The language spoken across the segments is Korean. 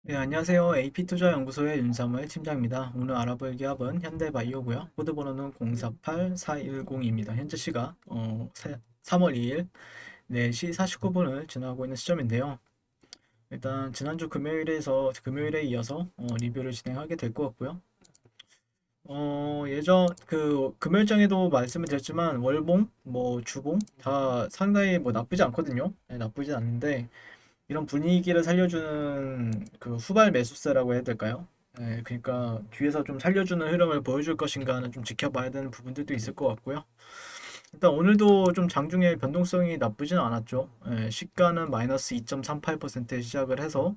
네, 안녕하세요. AP투자연구소의 윤사무엘 팀장입니다. 오늘 알아볼 기업은 현대바이오고요. 코드번호는 048410입니다. 현재 시각 3월 2일 4시 49분을 지나고 있는 시점인데요. 일단 지난주 금요일에 이어서 리뷰를 진행하게 될 것 같고요. 예전 그 금요일장에도 말씀을 드렸지만 월봉, 뭐 주봉 다 상당히 뭐 나쁘지 않거든요. 네, 나쁘지 않은데 이런 분위기를 살려주는 그 후발 매수세라고 해야 될까요? 네, 그러니까 뒤에서 좀 살려주는 흐름을 보여줄 것인가는 좀 지켜봐야 되는 부분들도 있을 것 같고요. 일단 오늘도 좀 장중에 변동성이 나쁘지는 않았죠. 시가는 마이너스 2.38%에 시작을 해서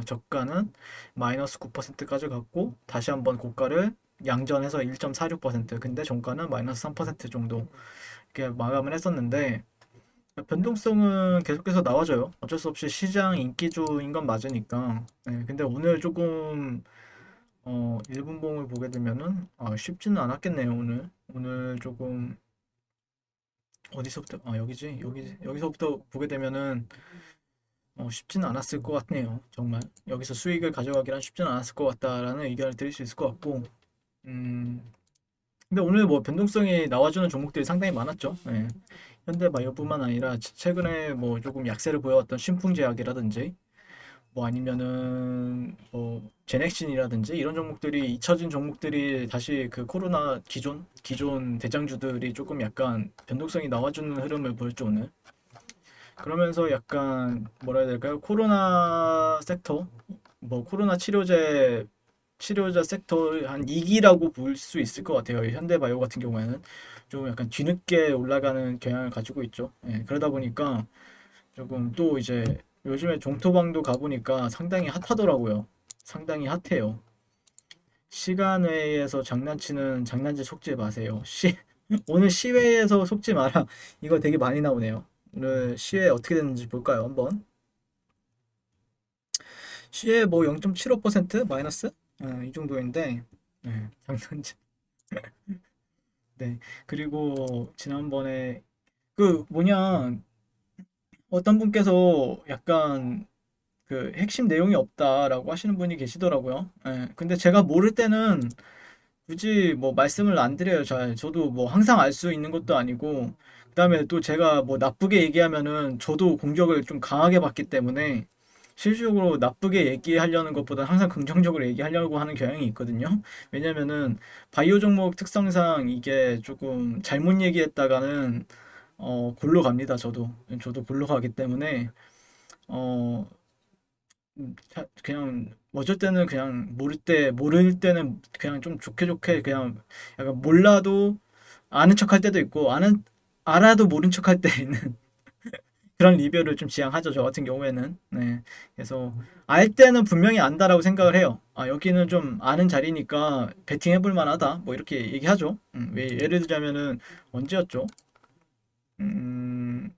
저가는 마이너스 9%까지 갔고 다시 한번 고가를 양전해서 1.46%, 근데 종가는 마이너스 3% 정도 이렇게 마감을 했었는데 변동성은 계속해서 나와줘요. 어쩔 수 없이 시장 인기주인 건 맞으니까. 네, 근데 오늘 조금 1분봉을 보게 되면은 쉽지는 않았겠네요. 오늘 조금 어디서부터 여기서부터 보게 되면은 쉽지는 않았을 것 같네요. 정말 여기서 수익을 가져가기란 쉽지는 않았을 것 같다라는 의견을 드릴 수 있을 것 같고. 음, 근데 오늘 뭐 변동성이 나와주는 종목들이 상당히 많았죠. 예. 현대바이오뿐만 아니라 최근에 뭐 조금 약세를 보여왔던 신풍제약이라든지 뭐 아니면은 뭐 제넥신이라든지 이런 종목들이 잊혀진 종목들이 다시 그 코로나 기존 대장주들이 조금 약간 변동성이 나와주는 흐름을 보였죠 오늘. 그러면서 약간 뭐라 해야 될까요? 코로나 섹터, 뭐 코로나 치료자 섹터 한 2기라고 볼 수 있을 것 같아요. 현대바이오 같은 경우에는 좀 약간 뒤늦게 올라가는 경향을 가지고 있죠. 예, 그러다 보니까 조금 또 이제 요즘에 종토방도 가보니까 상당히 핫하더라고요. 상당히 핫해요. 시간 외에서 장난치는 장난질 속지 마세요. 오늘 시외에서 속지 마라. 이거 되게 많이 나오네요. 오늘 시외 어떻게 됐는지 볼까요? 한번. 시외 뭐 0.75% 마이너스? 이 정도인데, 장난질. 네. 그리고 지난번에 그 뭐냐 어떤 분께서 약간 그 핵심 내용이 없다라고 하시는 분이 계시더라고요. 근데 제가 모를 때는 굳이 뭐 말씀을 안 드려요. 잘. 저도 뭐 항상 알 수 있는 것도 아니고, 그다음에 또 제가 뭐 나쁘게 얘기하면은 저도 공격을 좀 강하게 받기 때문에 실질적으로 나쁘게 얘기하려는 것보다 항상 긍정적으로 얘기하려고 하는 경향이 있거든요. 왜냐면은 바이오 종목 특성상 이게 조금 잘못 얘기했다가는 골로 갑니다. 저도 골로 가기 때문에 어 그냥 어쩔 때는 그냥 모를 때는 그냥 좀 좋게 좋게 그냥 약간 몰라도 아는 척 할 때도 있고 알아도 모른 척 할 때 있는 그런 리뷰를 좀 지향하죠. 저 같은 경우에는. 네. 그래서 알 때는 분명히 안다라고 생각을 해요. 여기는 좀 아는 자리니까 베팅 해볼 만하다. 뭐 이렇게 얘기하죠. 왜 예를 들자면은 언제였죠? 음,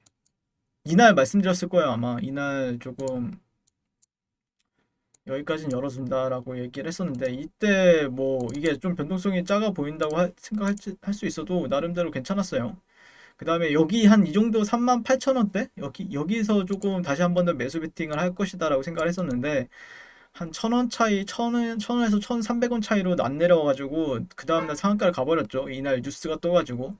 이날 말씀드렸을 거예요. 아마 이날 조금 여기까지는 열어준다라고 얘기를 했었는데 이때 뭐 이게 좀 변동성이 작아 보인다고 생각할 수 있어도 나름대로 괜찮았어요. 그 다음에 여기 한 이 정도 38,000원대? 여기서 조금 다시 한 번 더 매수 베팅을 할 것이다라고 생각을 했었는데 한 1,000원 차이, 1,000원에서 1,300원 차이로 안 내려와가지고 그 다음날 상한가를 가버렸죠. 이날 뉴스가 떠가지고.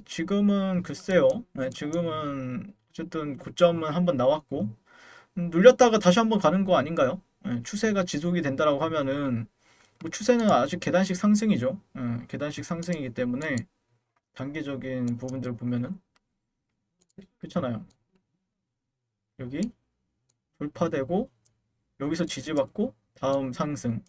지금은 글쎄요. 네, 지금은 어쨌든 고점은 한번 나왔고 눌렸다가 다시 한번 가는 거 아닌가요? 추세가 지속이 된다라고 하면은 뭐 추세는 아직 계단식 상승이죠. 계단식 상승이기 때문에 단기적인 부분들을 보면은 그렇잖아요. 여기 돌파되고 여기서 지지받고 다음 상승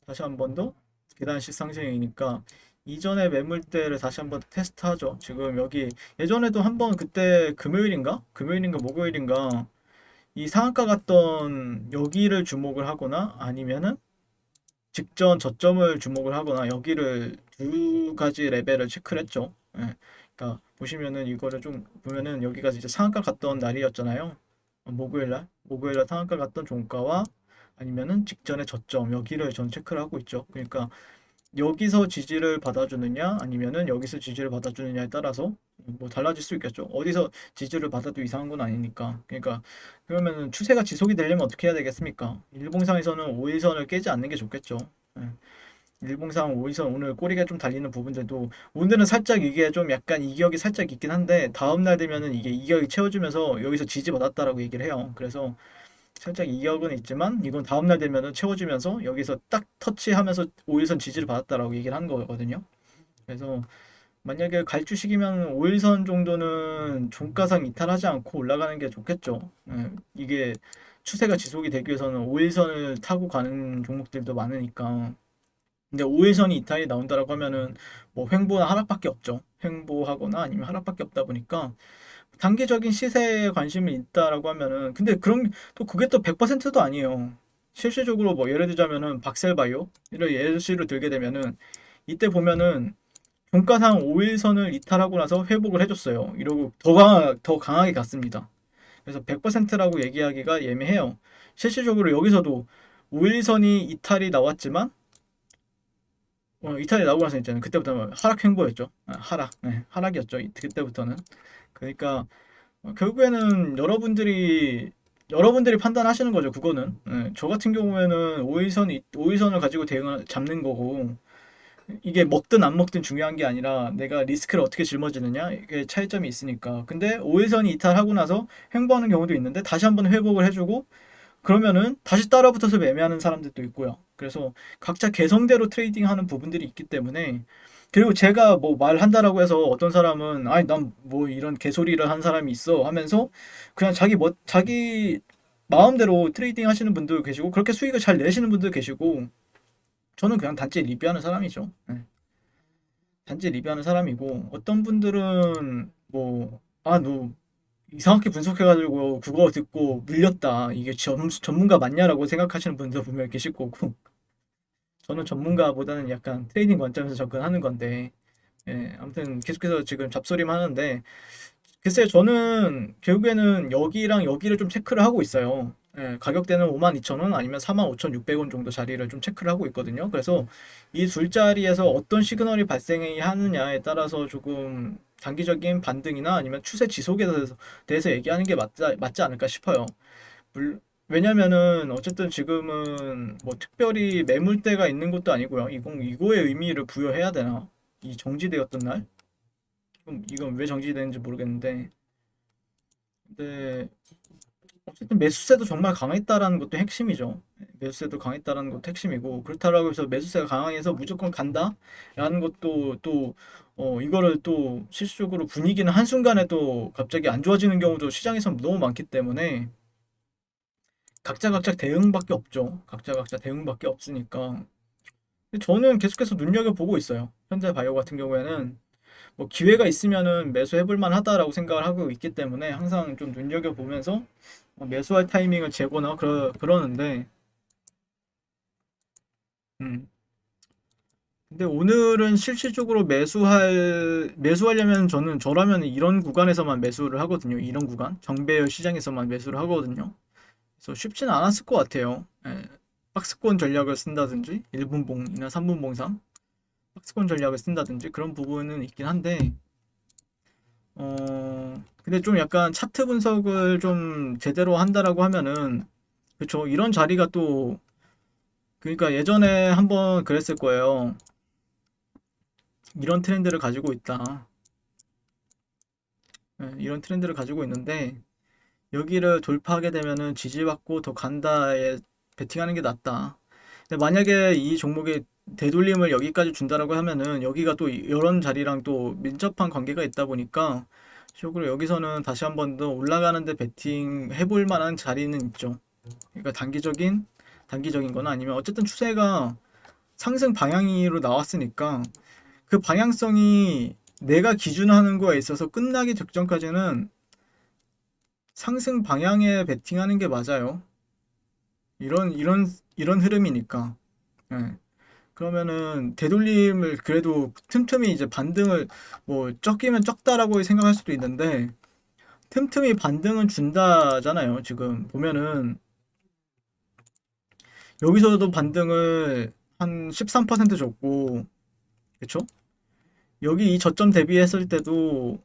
다시 한 번 더 계단식 상승이니까 이전의 매물대를 다시 한번 테스트하죠. 지금 여기 예전에도 한번 그때 금요일인가 목요일인가 이 상한가 갔던 여기를 주목을 하거나 아니면은 직전 저점을 주목을 하거나 여기를 두 가지 레벨을 체크를 했죠. 그러니까 보시면은 이거를 좀 보면은 여기가 이제 상한가 갔던 날이었잖아요. 목요일날 상한가 갔던 종가와 아니면은 직전의 저점 여기를 전 체크를 하고 있죠. 그러니까 여기서 지지를 받아주느냐 아니면은 여기서 지지를 받아주느냐에 따라서 뭐 달라질 수 있겠죠. 어디서 지지를 받아도 이상한 건 아니니까. 그러니까 그러면은 추세가 지속이 되려면 어떻게 해야 되겠습니까? 일봉상에서는 5일선을 깨지 않는 게 좋겠죠. 예. 일봉상 5일선 오늘 꼬리가 좀 달리는 부분들도 오늘은 살짝 이게 좀 약간 이격이 살짝 있긴 한데 다음날 되면은 이게 이격이 채워주면서 여기서 지지 받았다라고 얘기를 해요. 그래서 살짝 이격은 있지만 이건 다음날 되면은 채워주면서 여기서 딱 터치하면서 5일선 지지를 받았다라고 얘기를 한 거거든요. 그래서 만약에 갈 주식이면 5일선 정도는 종가상 이탈하지 않고 올라가는 게 좋겠죠. 예, 이게 추세가 지속이 되기 위해서는 5일선을 타고 가는 종목들도 많으니까. 근데 5일선이 이탈이 나온다라고 하면은 뭐 횡보나 하락밖에 없죠. 횡보하거나 아니면 하락밖에 없다 보니까 단기적인 시세에 관심이 있다라고 하면은 근데 그런 또 그게 또 100%도 아니에요. 실질적으로 뭐 예를 들자면은 박셀바이오 이런 예시를 들게 되면은 이때 보면은 종가상 5일선을 이탈하고 나서 회복을 해줬어요. 이러고 더 강하게 갔습니다. 그래서 100%라고 얘기하기가 예매해요. 실질적으로 여기서도 5일선이 이탈이 나왔지만 이탈이 나오고 나서 있잖아요. 그때부터는 하락 횡보였죠. 하락, 네, 하락이었죠. 그때부터는. 그러니까 결국에는 여러분들이 판단하시는 거죠. 그거는. 저 같은 경우에는 5일선을 가지고 대응을 잡는 거고 이게 먹든 안 먹든 중요한 게 아니라 내가 리스크를 어떻게 짊어지느냐 이게 차이점이 있으니까. 근데 5일선이 이탈하고 나서 횡보하는 경우도 있는데 다시 한번 회복을 해주고 그러면은 다시 따라붙어서 매매하는 사람들도 있고요. 그래서 각자 개성대로 트레이딩하는 부분들이 있기 때문에 그리고 제가 뭐 말한다라고 해서 어떤 사람은 아니 난 뭐 이런 개소리를 한 사람이 있어 하면서 그냥 자기 마음대로 트레이딩 하시는 분도 계시고 그렇게 수익을 잘 내시는 분도 계시고 저는 그냥 단지 리뷰하는 사람이죠. 네. 단지 리뷰하는 사람이고 어떤 분들은 뭐 아 너 이상하게 분석해가지고 그거 듣고 물렸다 이게 전문가 맞냐라고 생각하시는 분도 분명 계실 거고 저는 전문가보다는 약간 트레이딩 관점에서 접근하는 건데 예, 아무튼 계속해서 지금 잡소리만 하는데 글쎄요, 저는 결국에는 여기랑 여기를 좀 체크를 하고 있어요. 예, 가격대는 52,000원 아니면 45,600원 정도 자리를 좀 체크를 하고 있거든요. 그래서 이 둘자리에서 어떤 시그널이 발생하느냐에 따라서 조금 단기적인 반등이나 아니면 추세 지속에 대해서 얘기하는 게 맞지 않을까 싶어요. 왜냐면은 어쨌든 지금은 뭐 특별히 매물대가 있는 것도 아니고요. 이거에 의미를 부여해야 되나? 이 정지되었던 날? 이건 왜 정지되는지 모르겠는데 근데 어쨌든 매수세도 정말 강했다라는 것도 핵심이죠. 매수세도 강했다라는 것도 핵심이고 그렇다고 해서 매수세가 강해서 무조건 간다라는 것도 또 이거를 또 실질적으로 분위기는 한순간에 또 갑자기 안 좋아지는 경우도 시장에서 너무 많기 때문에 각자 대응밖에 없죠. 각자 대응밖에 없으니까 근데 저는 계속해서 눈여겨보고 있어요. 현대바이오 같은 경우에는 뭐 기회가 있으면은 매수해볼 만하다라고 생각을 하고 있기 때문에 항상 좀 눈여겨보면서 매수할 타이밍을 재거나 그러는데 음. 근데 오늘은 실질적으로 매수하려면 저라면 이런 구간에서만 매수를 하거든요. 이런 구간 정배열 시장에서만 매수를 하거든요. 그래서 쉽지는 않았을 것 같아요. 예. 박스권 전략을 쓴다든지 1분봉이나 3분봉상 박스권 전략을 쓴다든지 그런 부분은 있긴 한데 근데 좀 약간 차트 분석을 좀 제대로 한다라고 하면은 그쵸 이런 자리가 또 그러니까 예전에 한번 그랬을 거예요. 이런 트렌드를 가지고 있다. 예, 이런 트렌드를 가지고 있는데 여기를 돌파하게 되면은 지지받고 더 간다에 베팅하는 게 낫다. 근데 만약에 이 종목의 되돌림을 여기까지 준다라고 하면은 여기가 또 이런 자리랑 또 밀접한 관계가 있다 보니까 적으로 여기서는 다시 한번 더 올라가는데 베팅 해볼 만한 자리는 있죠. 그러니까 단기적인 거나 아니면 어쨌든 추세가 상승 방향으로 나왔으니까 그 방향성이 내가 기준하는 거에 있어서 끝나기 직전까지는 상승 방향에 베팅하는 게 맞아요. 이런 흐름이니까. 예. 그러면은 되돌림을 그래도 틈틈이 이제 반등을 뭐 적기면 적다라고 생각할 수도 있는데 틈틈이 반등은 준다잖아요. 지금 보면은 여기서도 반등을 한 13% 줬고 그쵸? 여기 이 저점 대비했을 때도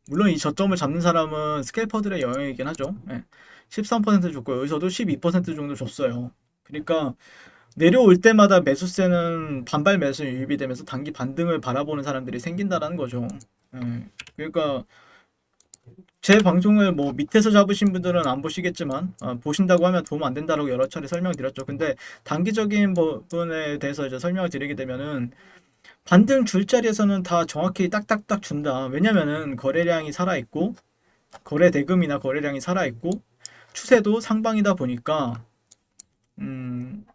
물론 이 저점을 잡는 사람은 스캘퍼들의 영역이긴 하죠. 예. 13% 줬고 여기서도 12% 정도 줬어요. 그러니까 내려올 때마다 매수세는 반발 매수 유입이 되면서 단기 반등을 바라보는 사람들이 생긴다라는 거죠. 예. 그러니까 제 방송을 뭐 밑에서 잡으신 분들은 안 보시겠지만 보신다고 하면 도움 안 된다라고 여러 차례 설명드렸죠. 근데 단기적인 부분에 대해서 이제 설명을 드리게 되면은 반등 줄 자리에서는 다 정확히 딱딱딱 준다. 왜냐면은 거래량이 살아있고 거래 대금이나 거래량이 살아있고 추세도 상방이다 보니까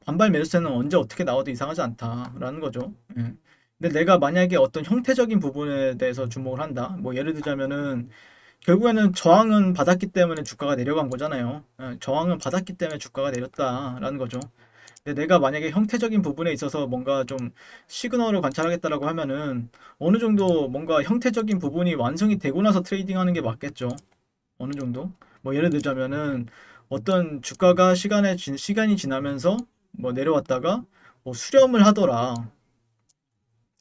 반발 매수세는 언제 어떻게 나와도 이상하지 않다라는 거죠. 예. 근데 내가 만약에 어떤 형태적인 부분에 대해서 주목을 한다. 뭐 예를 들자면은 결국에는 저항은 받았기 때문에 주가가 내려간 거잖아요. 예, 저항은 받았기 때문에 주가가 내렸다라는 거죠. 근데 내가 만약에 형태적인 부분에 있어서 뭔가 좀 시그널을 관찰하겠다라고 하면은 어느 정도 뭔가 형태적인 부분이 완성이 되고 나서 트레이딩 하는 게 맞겠죠. 어느 정도. 뭐 예를 들자면은 어떤 주가가 시간이 지나면서 뭐 내려왔다가 뭐 수렴을 하더라.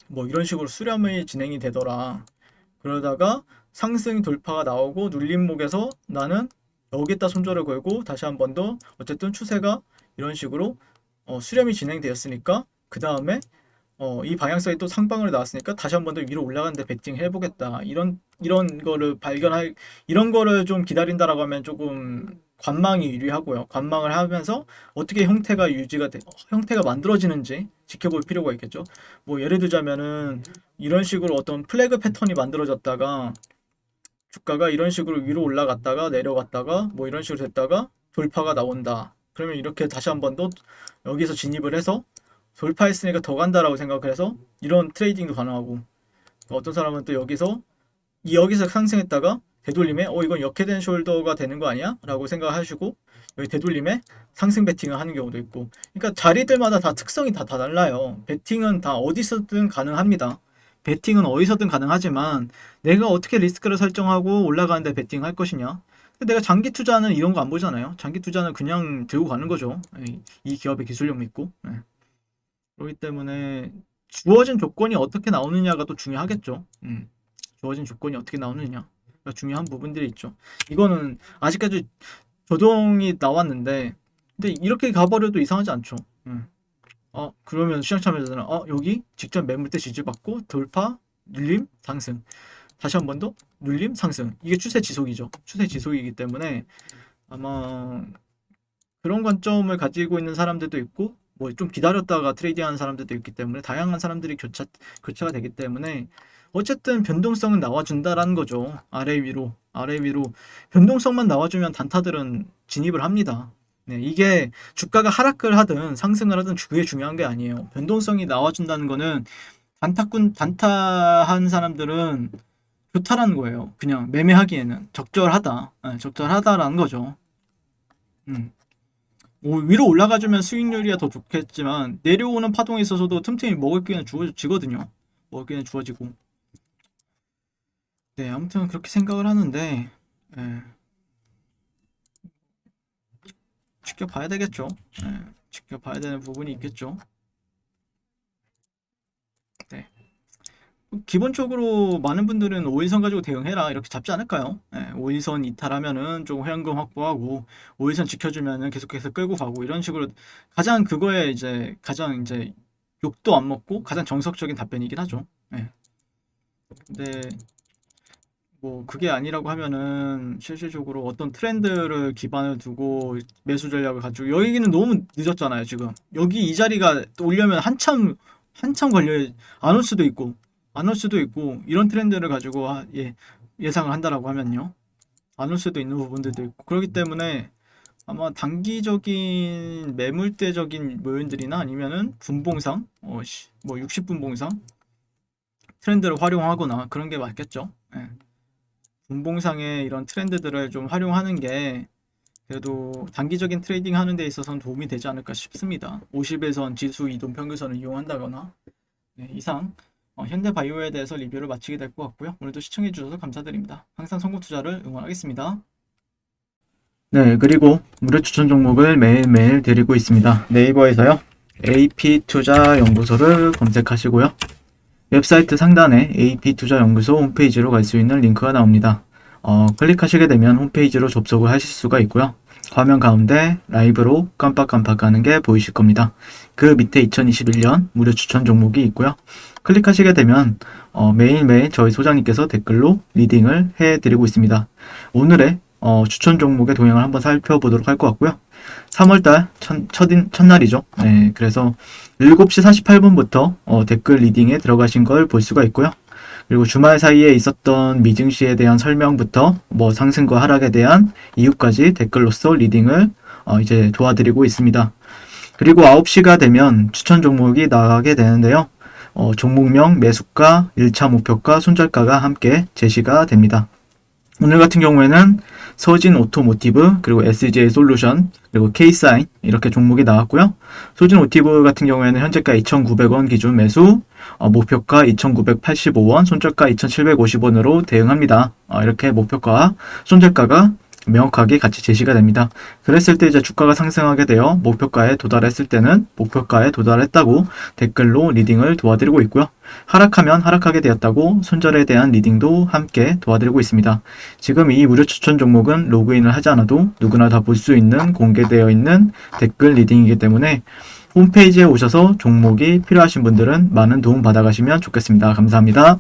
뭐 이런 식으로 수렴이 진행이 되더라. 그러다가 상승 돌파가 나오고 눌림목에서 나는 여기다 손절을 걸고 다시 한 번 더 어쨌든 추세가 이런 식으로 수렴이 진행되었으니까 그 다음에 이 방향성이 또 상방으로 나왔으니까 다시 한 번 더 위로 올라가는데 베팅 해보겠다. 이런 거를 이런 거를 좀 기다린다라고 하면 조금 관망이 유리하고요. 관망을 하면서 어떻게 형태가 만들어지는지 지켜볼 필요가 있겠죠. 뭐 예를 들자면은 이런 식으로 어떤 플래그 패턴이 만들어졌다가 주가가 이런 식으로 위로 올라갔다가 내려갔다가 뭐 이런 식으로 됐다가 돌파가 나온다. 그러면 이렇게 다시 한 번 더 여기서 진입을 해서 돌파했으니까 더 간다라고 생각을 해서 이런 트레이딩도 가능하고 어떤 사람은 또 여기서 상승했다가 되돌림에 이건 역회된 숄더가 되는 거 아니야? 라고 생각하시고 여기 되돌림에 상승 베팅을 하는 경우도 있고 그러니까 자리들마다 다 특성이 다 달라요. 베팅은 다 어디서든 가능합니다. 베팅은 어디서든 가능하지만 내가 어떻게 리스크를 설정하고 올라가는데 베팅할 것이냐. 내가 장기 투자는 이런 거 안 보잖아요. 장기 투자는 그냥 들고 가는 거죠. 이 기업의 기술력 믿고. 그렇기 때문에 주어진 조건이 어떻게 나오느냐가 또 중요하겠죠. 주어진 조건이 어떻게 나오느냐가 중요한 부분들이 있죠. 이거는 아직까지 조정이 나왔는데 근데 이렇게 가버려도 이상하지 않죠. 그러면 시장 참여자들은 여기 직전 매물대 지지받고 돌파, 눌림, 상승. 다시 한 번 더 눌림, 상승. 이게 추세 지속이죠. 추세 지속이기 때문에 아마 그런 관점을 가지고 있는 사람들도 있고 뭐 좀 기다렸다가 트레이딩하는 사람들도 있기 때문에 다양한 사람들이 교차가 되기 때문에 어쨌든 변동성은 나와준다라는 거죠. 아래 위로 변동성만 나와주면 단타들은 진입을 합니다. 네, 이게 주가가 하락을 하든 상승을 하든 그게 중요한 게 아니에요. 변동성이 나와준다는 거는 단타한 사람들은 좋다라는 거예요. 그냥 매매하기에는 적절하다라는 거죠. 위로 올라가주면 수익률이 더 좋겠지만 내려오는 파동에 있어서도 틈틈이 먹을 기회는 주어지거든요. 먹을 기회는 주어지고. 네, 아무튼 그렇게 생각을 하는데 지켜봐야 되겠죠. 지켜봐야 되는 부분이 있겠죠. 네. 기본적으로 많은 분들은 5일선 가지고 대응해라 이렇게 잡지 않을까요? 5일선 이탈하면은 조금 회원금 확보하고 5일선 지켜주면은 계속해서 끌고 가고 이런 식으로 가장 욕도 안 먹고 가장 정석적인 답변이긴 하죠. 근데 뭐 그게 아니라고 하면은 실질적으로 어떤 트렌드를 기반을 두고 매수 전략을 가지고 여기는 너무 늦었잖아요 지금. 여기 이 자리가 오려면 한참 걸려 안 올 수도 있고 이런 트렌드를 가지고 예상을 한다라고 하면요 안 올 수도 있는 부분들도 있고 그렇기 때문에 아마 단기적인 매물대적인 요인들이나 아니면은 분봉상 뭐 60분봉상 트렌드를 활용하거나 그런 게 맞겠죠. 분봉상의 이런 트렌드들을 좀 활용하는 게 그래도 단기적인 트레이딩 하는 데 있어서는 도움이 되지 않을까 싶습니다. 50일선 지수 이동 평균선을 이용한다거나. 이상 현대바이오에 대해서 리뷰를 마치게 될 것 같고요. 오늘도 시청해주셔서 감사드립니다. 항상 성공투자를 응원하겠습니다. 네, 그리고 무료 추천 종목을 매일매일 드리고 있습니다. 네이버에서요. AP투자연구소를 검색하시고요. 웹사이트 상단에 AP투자연구소 홈페이지로 갈 수 있는 링크가 나옵니다. 클릭하시게 되면 홈페이지로 접속을 하실 수가 있고요. 화면 가운데 라이브로 깜빡깜빡하는 게 보이실 겁니다. 그 밑에 2021년 무료 추천 종목이 있고요. 클릭하시게 되면 매일매일 저희 소장님께서 댓글로 리딩을 해드리고 있습니다. 오늘의 추천 종목의 동향을 한번 살펴보도록 할 것 같고요. 3월달 첫날이죠. 네, 그래서 7시 48분부터 댓글 리딩에 들어가신 걸 볼 수가 있고요. 그리고 주말 사이에 있었던 미증시에 대한 설명부터 뭐 상승과 하락에 대한 이유까지 댓글로서 리딩을 이제 도와드리고 있습니다. 그리고 9시가 되면 추천 종목이 나가게 되는데요. 종목명, 매수가, 1차 목표가, 손절가가 함께 제시가 됩니다. 오늘 같은 경우에는 서진 오토모티브, 그리고 SJ 솔루션, 그리고 K사인 이렇게 종목이 나왔고요. 서진 오토모티브 같은 경우에는 현재가 2,900원 기준 매수, 목표가 2,985원, 손절가 2,750원으로 대응합니다. 이렇게 목표가, 손절가가 명확하게 같이 제시가 됩니다. 그랬을 때 이제 주가가 상승하게 되어 목표가에 도달했을 때는 목표가에 도달했다고 댓글로 리딩을 도와드리고 있고요. 하락하면 하락하게 되었다고 손절에 대한 리딩도 함께 도와드리고 있습니다. 지금 이 무료 추천 종목은 로그인을 하지 않아도 누구나 다 볼 수 있는 공개되어 있는 댓글 리딩이기 때문에 홈페이지에 오셔서 종목이 필요하신 분들은 많은 도움 받아가시면 좋겠습니다. 감사합니다.